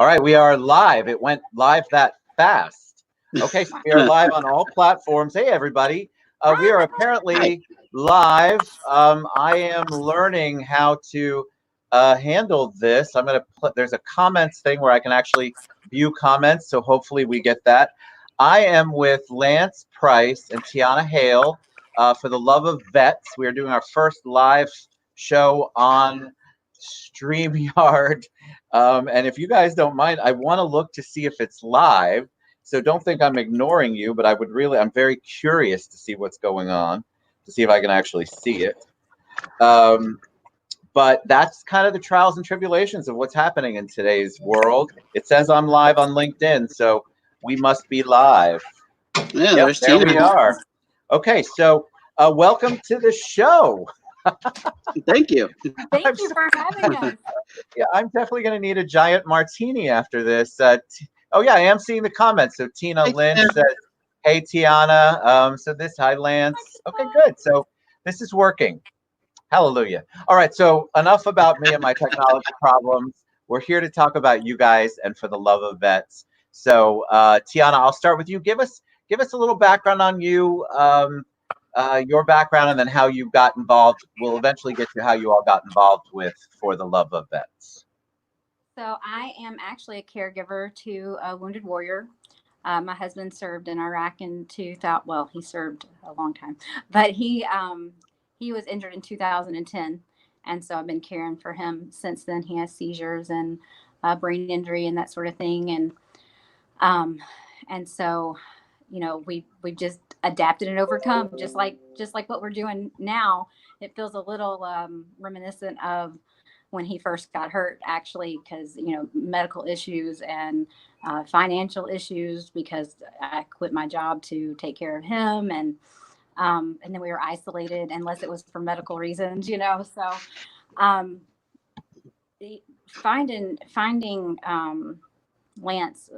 All right, we are live. It went live that fast. Okay, so we are live on all platforms. Hey, everybody. We are apparently live. I am learning how to handle this. I'm going to there's a comments thing where I can actually view comments, so hopefully we get that. I am with Lance Price and Tiana Hale for the Love of Vets. We are doing our first live show on StreamYard. And if you guys don't mind, I want to look to see if it's live. So don't think I'm ignoring you, but I'm very curious to see what's going on, to see if I can actually see it. But that's kind of the trials and tribulations of what's happening in today's world. It says I'm live on LinkedIn, so we must be live. Yeah, yep, there we are. Okay, so welcome to the show. Thank you. Thank you for having us. Yeah, I'm definitely going to need a giant martini after this. Oh, yeah, I am seeing the comments. So Tina Lynch says, hey, Tiana. Hi, Lance. Okay, good. So this is working. Hallelujah. All right, so enough about me and my technology problems. We're here to talk about you guys and for the love of vets. So Tiana, I'll start with you. Give us a little background on you. Your background and then how you got involved. We'll eventually get to how you all got involved with For the Love of Vets. So I am actually a caregiver to a wounded warrior. My husband served in Iraq in 2000. Well, he served a long time, but he was injured in 2010, and so I've been caring for him since then. He has seizures and brain injury and that sort of thing, and so we've just adapted and overcome, just like what we're doing now. It feels a little reminiscent of when he first got hurt, actually, because medical issues and financial issues, because I quit my job to take care of him, and then we were isolated unless it was for medical reasons, so finding Lance,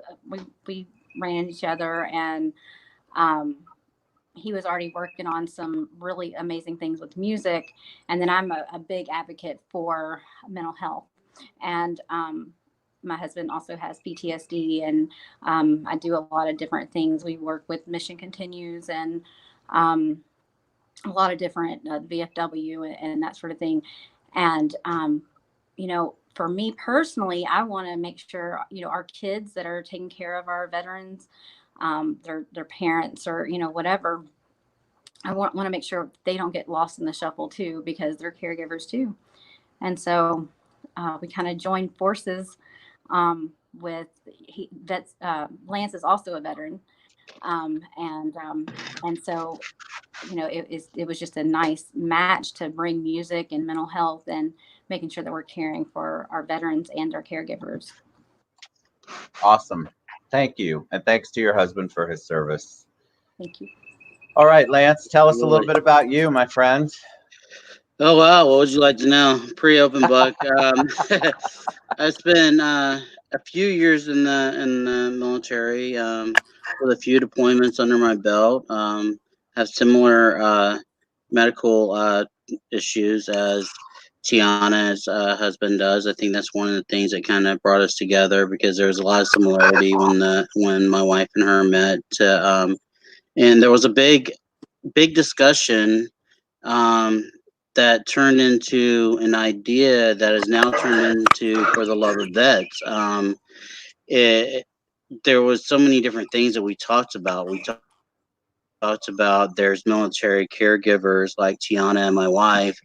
we ran into each other, and he was already working on some really amazing things with music. And then I'm a big advocate for mental health. And my husband also has PTSD, and I do a lot of different things. We work with Mission Continues and a lot of different VFW and that sort of thing. And, for me personally, I want to make sure, our kids that are taking care of our veterans, their parents or whatever, I want to make sure they don't get lost in the shuffle too, because they're caregivers too. And so we kind of joined forces with vets. Lance is also a veteran, and so it was just a nice match to bring music and mental health and making sure that we're caring for our veterans and our caregivers. Awesome. Thank you. And thanks to your husband for his service. Thank you. All right, Lance, tell us a little bit about you, my friend. Oh, wow. What would you like to know? Pre-open book. I spent a few years in the military with a few deployments under my belt. Have similar medical issues as Tiana's husband does. I think that's one of the things that kind of brought us together, because there was a lot of similarity when my wife and her met. And there was a big discussion that turned into an idea that is now turned into For the Love of Vets. There was so many different things that we talked about. We talked about there's military caregivers like Tiana and my wife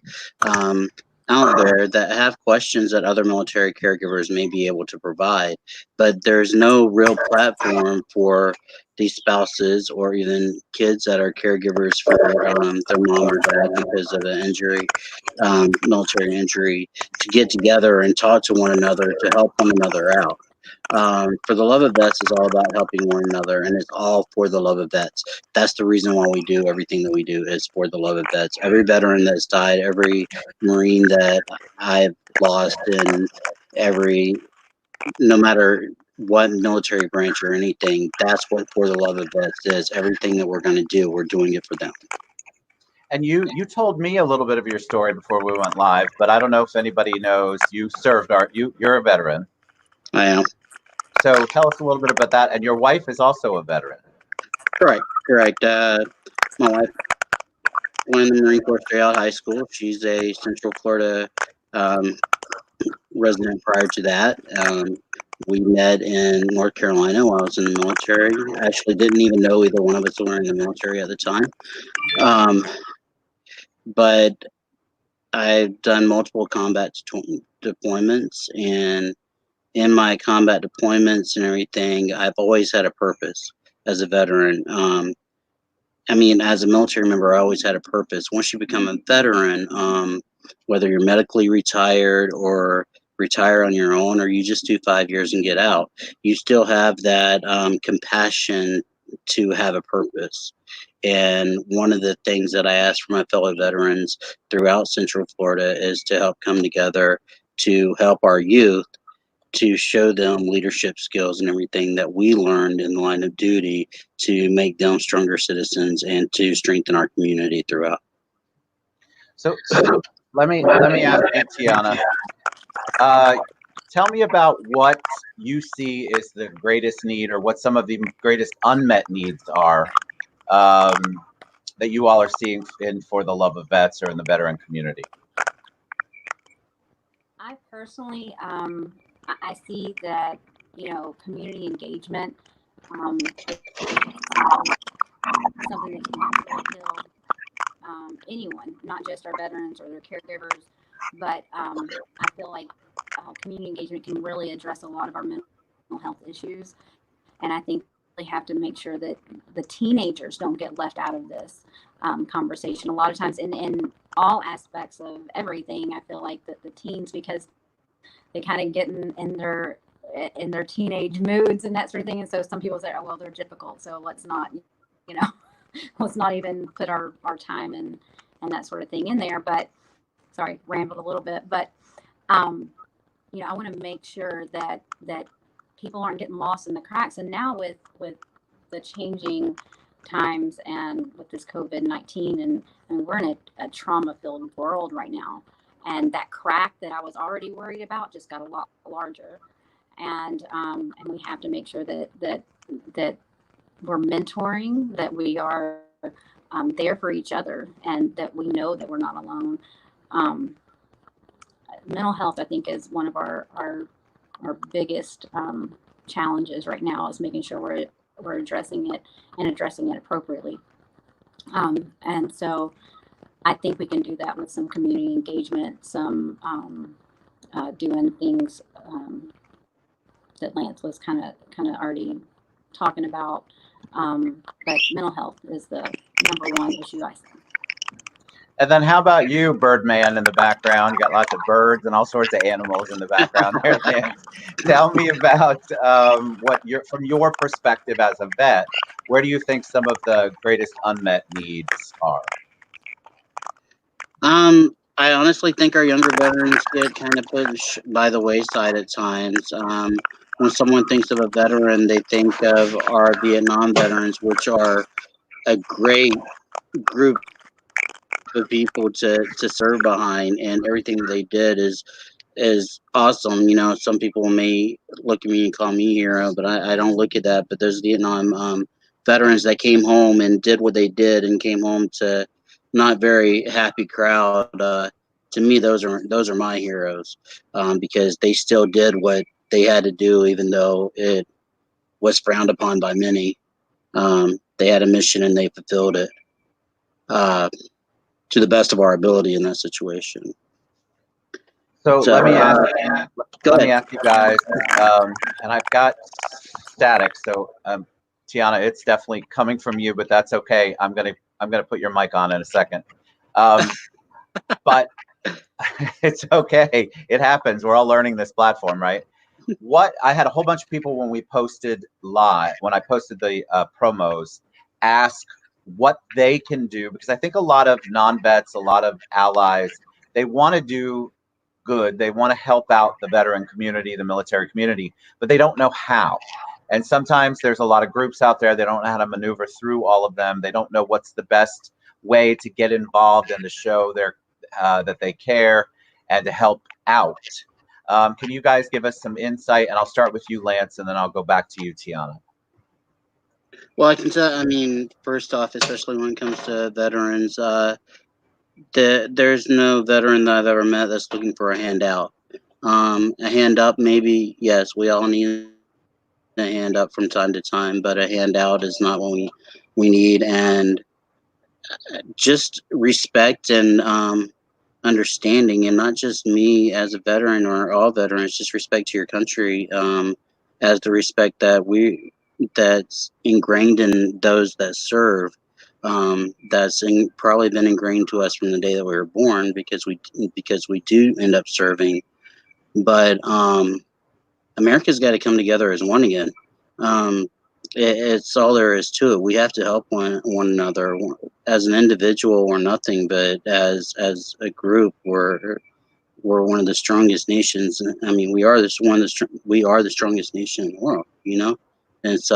out there that have questions that other military caregivers may be able to provide, but there's no real platform for these spouses or even kids that are caregivers for their mom or dad because of an injury, military injury, to get together and talk to one another to help one another out. For the Love of Vets is all about helping one another, and it's all for the love of vets. That's the reason why we do everything that we do, is for the love of vets. Every veteran that's died, every Marine that I've lost, and no matter what military branch or anything, that's what For the Love of Vets is. Everything that we're going to do, we're doing it for them. And you told me a little bit of your story before we went live, but I don't know if anybody knows you served you're a veteran. I am. So tell us a little bit about that. And your wife is also a veteran. Correct. My wife went in the Marine Corps straight out of high school. She's a Central Florida resident prior to that. We met in North Carolina while I was in the military. I actually didn't even know either one of us were in the military at the time. But I've done multiple combat deployments, and in my combat deployments and everything, I've always had a purpose as a veteran. I mean, as a military member, I always had a purpose. Once you become a veteran, whether you're medically retired or retire on your own, or you just do 5 years and get out, you still have that compassion to have a purpose. And one of the things that I ask for my fellow veterans throughout Central Florida is to help come together to help our youth, to show them leadership skills and everything that we learned in the line of duty to make them stronger citizens and to strengthen our community throughout. So let me ask you, Tiana. Tell me about what you see is the greatest need, or what some of the greatest unmet needs are that you all are seeing in For the Love of Vets or in the veteran community. I personally, I see that, community engagement is something that can fulfill anyone, not just our veterans or their caregivers, but I feel like community engagement can really address a lot of our mental health issues. And I think we have to make sure that the teenagers don't get left out of this conversation. A lot of times in all aspects of everything, I feel like that the teens, because they kind of get in their teenage moods and that sort of thing. And so some people say, oh, well, they're difficult, so let's not, let's not even put our time and that sort of thing in there. But sorry, rambled a little bit, but I want to make sure that people aren't getting lost in the cracks. And now with the changing times and with this COVID-19, and we're in a trauma-filled world right now. And that crack that I was already worried about just got a lot larger. And we have to make sure that we're mentoring, that we are there for each other, and that we know that we're not alone. Mental health, I think, is one of our biggest challenges right now, is making sure we're addressing it and addressing it appropriately. And so I think we can do that with some community engagement, some doing things that Lance was kind of already talking about. But mental health is the number one issue I see. And then how about you, Birdman, in the background? You got lots of birds and all sorts of animals in the background there, Lance. Tell me about from your perspective as a vet, where do you think some of the greatest unmet needs are? I honestly think our younger veterans get kind of pushed by the wayside at times. When someone thinks of a veteran, they think of our Vietnam veterans, which are a great group of people to serve behind, and everything they did is awesome. Some people may look at me and call me a hero, but I don't look at that. But those Vietnam veterans that came home and did what they did and came home to not very happy crowd, to me those are my heroes, because they still did what they had to do, even though it was frowned upon by many. They had a mission and they fulfilled it to the best of our ability in that situation. So let me ask you guys, and I've got static, so Tiana, it's definitely coming from you, but that's okay. I'm gonna put your mic on in a second, but it's okay. It happens. We're all learning this platform, right? I had a whole bunch of people when we posted live, when I posted the promos, ask what they can do, because I think a lot of non-vets, a lot of allies, they want to do good. They want to help out the veteran community, the military community, but they don't know how. And sometimes there's a lot of groups out there. They don't know how to maneuver through all of them. They don't know what's the best way to get involved and to show that they care and to help out. Can you guys give us some insight? And I'll start with you, Lance, and then I'll go back to you, Tiana. Well, I can tell. I mean, first off, especially when it comes to veterans, there's no veteran that I've ever met that's looking for a handout. A hand up, maybe, yes, we all need a hand up from time to time, but a handout is not what we need. And just respect and understanding, and not just me as a veteran or all veterans, just respect to your country, as the respect that's ingrained in those that serve. That's probably been ingrained to us from the day that we were born, because we do end up serving. But America's got to come together as one again. It's all there is to it. We have to help one another. As an individual, we're nothing, but as a group, we're one of the strongest nations. I mean, we are we are the strongest nation in the world. You know, and it's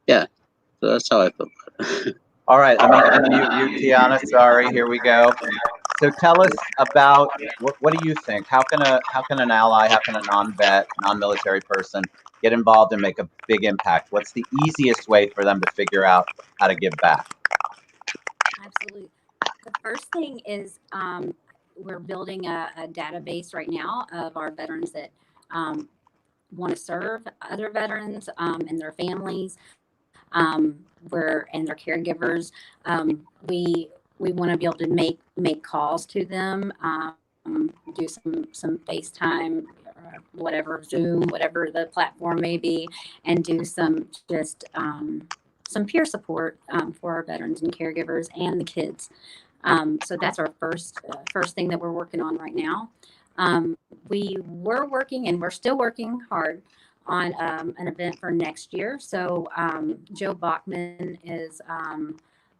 yeah. So that's how I feel about it. All right, I'm going to unmute you, Tiana. Sorry, here we go. So tell us about what do you think? How can an ally, how can a non-vet, non-military person get involved and make a big impact? What's the easiest way for them to figure out how to give back? Absolutely. The first thing is we're building a database right now of our veterans that want to serve other veterans and their families, and their caregivers. We want to be able to make calls to them, do some FaceTime, whatever, Zoom, whatever the platform may be, and do some peer support for our veterans and caregivers and the kids. So that's our first thing that we're working on right now. We were working, and we're still working hard on an event for next year. So Joe Bachman is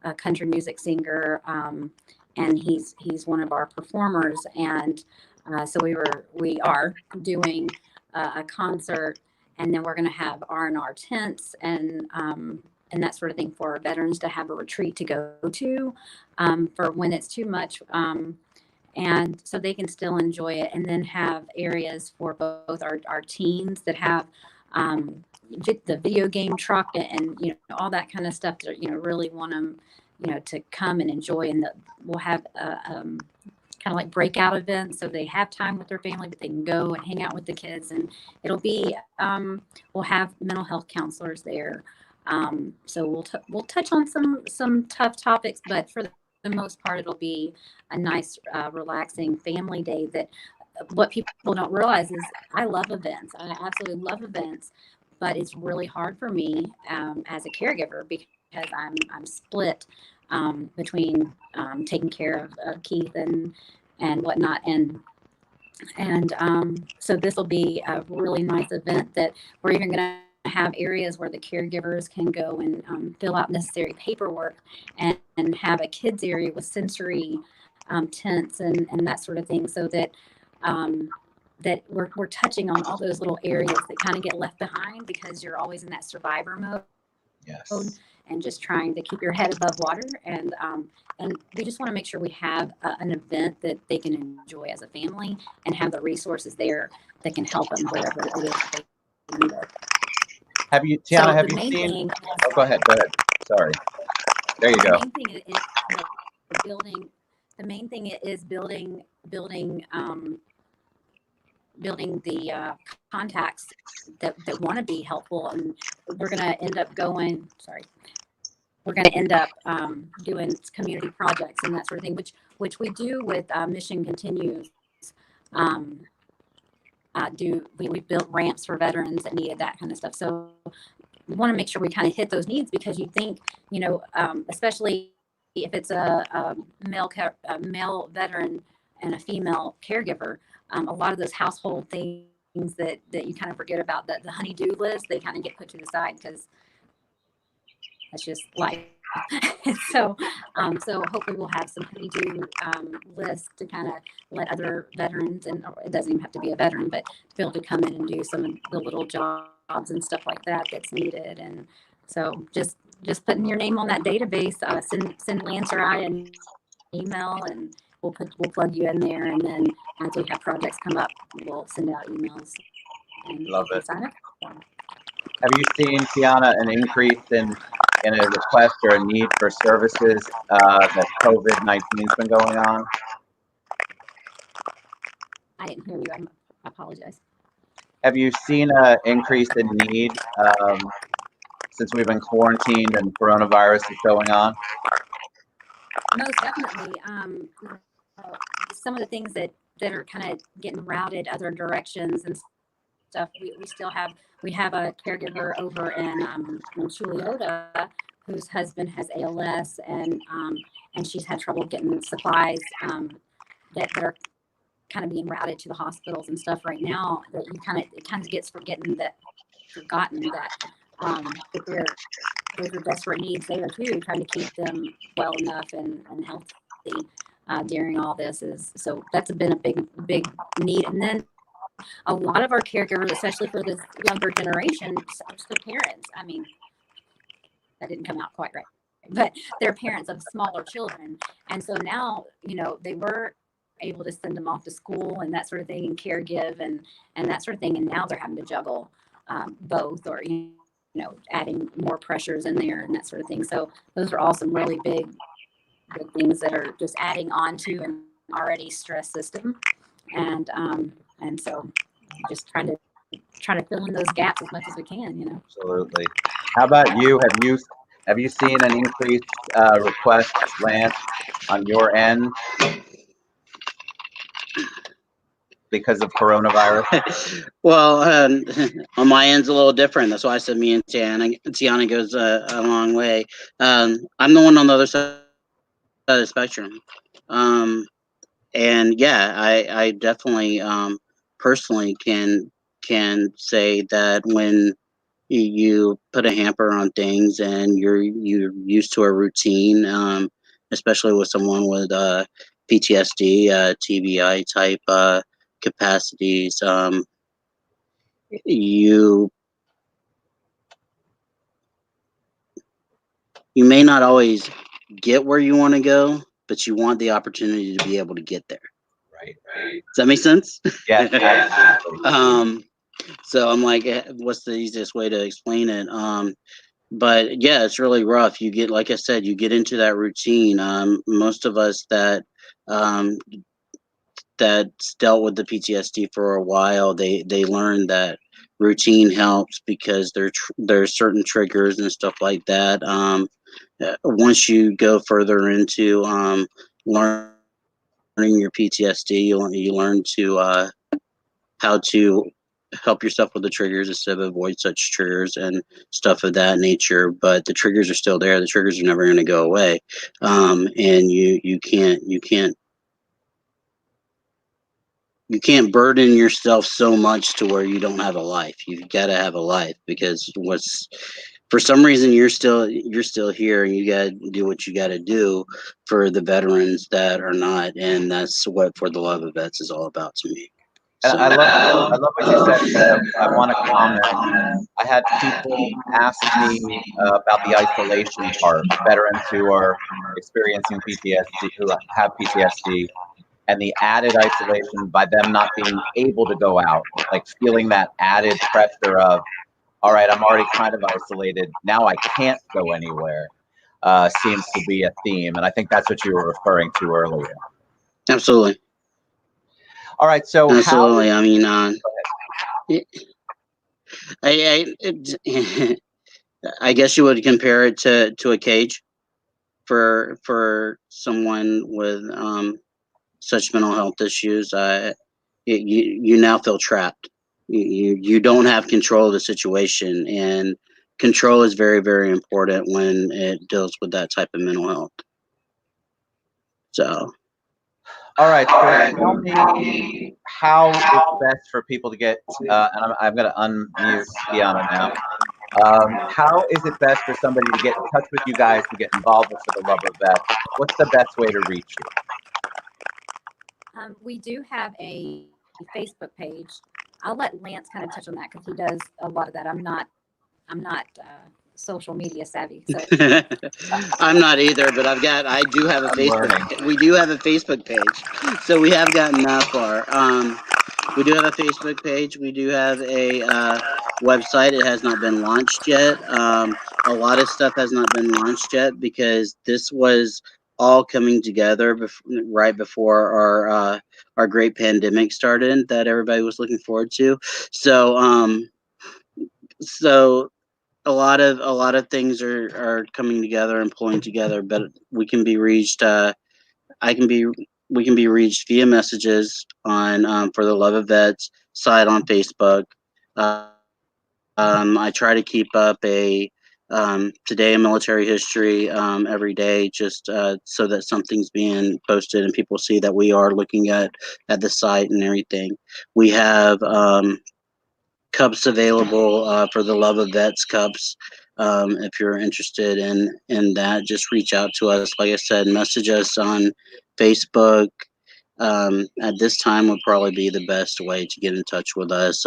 a country music singer, and he's one of our performers. And so we are doing a concert, and then we're going to have R&R tents and that sort of thing for our veterans to have a retreat to go to for when it's too much. And so they can still enjoy it, and then have areas for both our teens that have the video game truck and all that kind of stuff that really want them to come and enjoy. And we'll have kind of like breakout events, so they have time with their family, but they can go and hang out with the kids. And it'll be we'll have mental health counselors there, so we'll touch on some tough topics, but for the most part, it'll be a nice, relaxing family day. That what people don't realize is I love events. I absolutely love events, but it's really hard for me as a caregiver, because I'm split between taking care of Keith and whatnot, and so this will be a really nice event that we're even going to have areas where the caregivers can go and fill out necessary paperwork, and have a kids area with sensory tents and that sort of thing, so that that we're touching on all those little areas that kind of get left behind, because you're always in that survivor mode. Yes. And just trying to keep your head above water, and we just want to make sure we have an event that they can enjoy as a family, and have the resources there that can help them wherever it is they need it. Have you, Tiana, have you seen? Oh, go ahead. Sorry. There you go. The main thing is building the contacts that want to be helpful. And we're going to end up doing community projects and that sort of thing, which we do with Mission Continues. We built ramps for veterans that needed that kind of stuff. So we want to make sure we kind of hit those needs, because you think, especially if it's a male veteran and a female caregiver, a lot of those household things that you kind of forget about, the honey-do list, they kind of get put to the side, because that's just life. So hopefully we'll have some honey-do lists to kind of let other veterans, and it doesn't even have to be a veteran, but to be able to come in and do some of the little jobs and stuff like that that's needed. And so just putting your name on that database, send Lance or I an email, we'll plug you in there, and then as we have projects come up, we'll send out emails and Love you it. can sign up. Have you seen, Tiana, an increase in a request or a need for services that COVID-19's been going on? I didn't hear you. I apologize. Have you seen an increase in need since we've been quarantined and coronavirus is going on? Most definitely. Some of the things that are kind of getting routed other directions and stuff. We have a caregiver over in Chuliota whose husband has ALS, and she's had trouble getting supplies that are kind of being routed to the hospitals and stuff right now. That it kind of gets forgotten that those are desperate needs there too, trying to keep them well enough and healthy during all this. So that's been a big need. And then a lot of our caregivers, especially for this younger generation, such the parents. I mean, that didn't come out quite right, but they're parents of smaller children, and so now they were able to send them off to school and that sort of thing, and caregive and that sort of thing, and now they're having to juggle both, or adding more pressures in there and that sort of thing. So those are all some really big things that are just adding on to an already stressed system, and so just trying to fill in those gaps as much as we can. Absolutely. How about you? Have you seen an increased request, Lance, on your end because of coronavirus? Well, on my end's a little different. That's why I said me and Tiana goes a long way. I'm the one on the other side of the spectrum. And yeah, I definitely personally can say that when you put a hamper on things and you're used to a routine, especially with someone with PTSD, TBI type capacities, you may not always get where you want to go, but you want the opportunity to be able to get there. Right. Does that make sense? Yeah. Absolutely. So I'm like, what's the easiest way to explain it? But yeah, it's really rough. You get, like I said, you get into that routine. Most of us that's dealt with the PTSD for a while, they learn that routine helps because there's certain triggers and stuff like that. Once you go further into learning your PTSD, you learn to how to help yourself with the triggers instead of avoid such triggers and stuff of that nature. But the triggers are still there. The triggers are never going to go away, and you can't burden yourself so much to where you don't have a life. You've got to have a life, because for some reason you're still here, and you got to do what you got to do for the veterans that are not, and that's what For the Love of Vets is all about to me. And I love what you said, because I want to comment. I had people ask me about the isolation part, veterans who are experiencing PTSD, who have PTSD, and the added isolation by them not being able to go out, like feeling that added pressure of, all right, I'm already kind of isolated, now I can't go anywhere, seems to be a theme. And I think that's what you were referring to earlier. Absolutely. All right, so absolutely. I mean, I guess you would compare it to a cage for someone with such mental health issues. You now feel trapped. You don't have control of the situation, and control is very, very important when it deals with that type of mental health. So. All right, so tell me how it's best for people to get, and I'm going to unmute Tiana now. How is it best for somebody to get in touch with you guys, to get involved with For the Love of Vets? What's the best way to reach you? We do have a Facebook page. I'll let Lance kind of touch on that, because he does a lot of that. I'm not social media savvy. So I'm not either, but I do have a I'm Facebook. We do have a Facebook page, so we have gotten that far. We do have a Facebook page. We do have a website. It has not been launched yet. A lot of stuff has not been launched yet because this was all coming together right before our great pandemic started that everybody was looking forward to. So a lot of things are coming together and pulling together, but we can be reached. We can be reached via messages on For the Love of Vets site on Facebook. I try to keep up a today in military history every day, just so that something's being posted and people see that we are looking at the site and everything. We have cups available for the Love of Vets cups. If you're interested in that, just reach out to us. Like I said, message us on Facebook. At this time would probably be the best way to get in touch with us.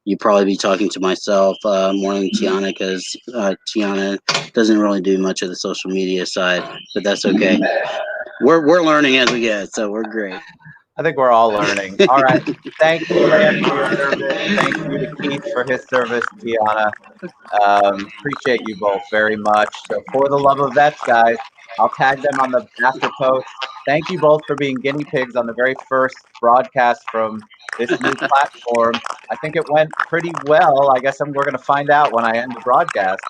You'd probably be talking to myself more than Tiana, because Tiana doesn't really do much of the social media side, but that's okay. We're learning as we get, so we're great. I think we're all learning. All right. Thank you, Lance, for your service. Thank you to Keith for his service, Tiana. Appreciate you both very much. So For the Love of Vets, guys, I'll tag them on the after post. Thank you both for being guinea pigs on the very first broadcast from this new platform. I think it went pretty well. I guess we're going to find out when I end the broadcast.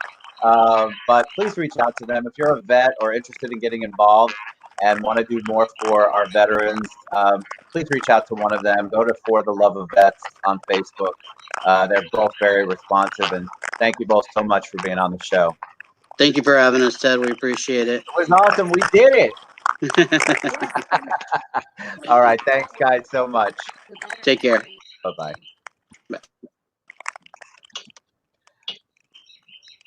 But please reach out to them if you're a vet or interested in getting involved and want to do more for our veterans. Please reach out to one of them. Go to For the Love of Vets on Facebook. They're both very responsive, and thank you both so much for being on the show. Thank you for having us, Ted. We appreciate it. It was awesome. We did it. All right. Thanks, guys, so much. Take care. Bye-bye.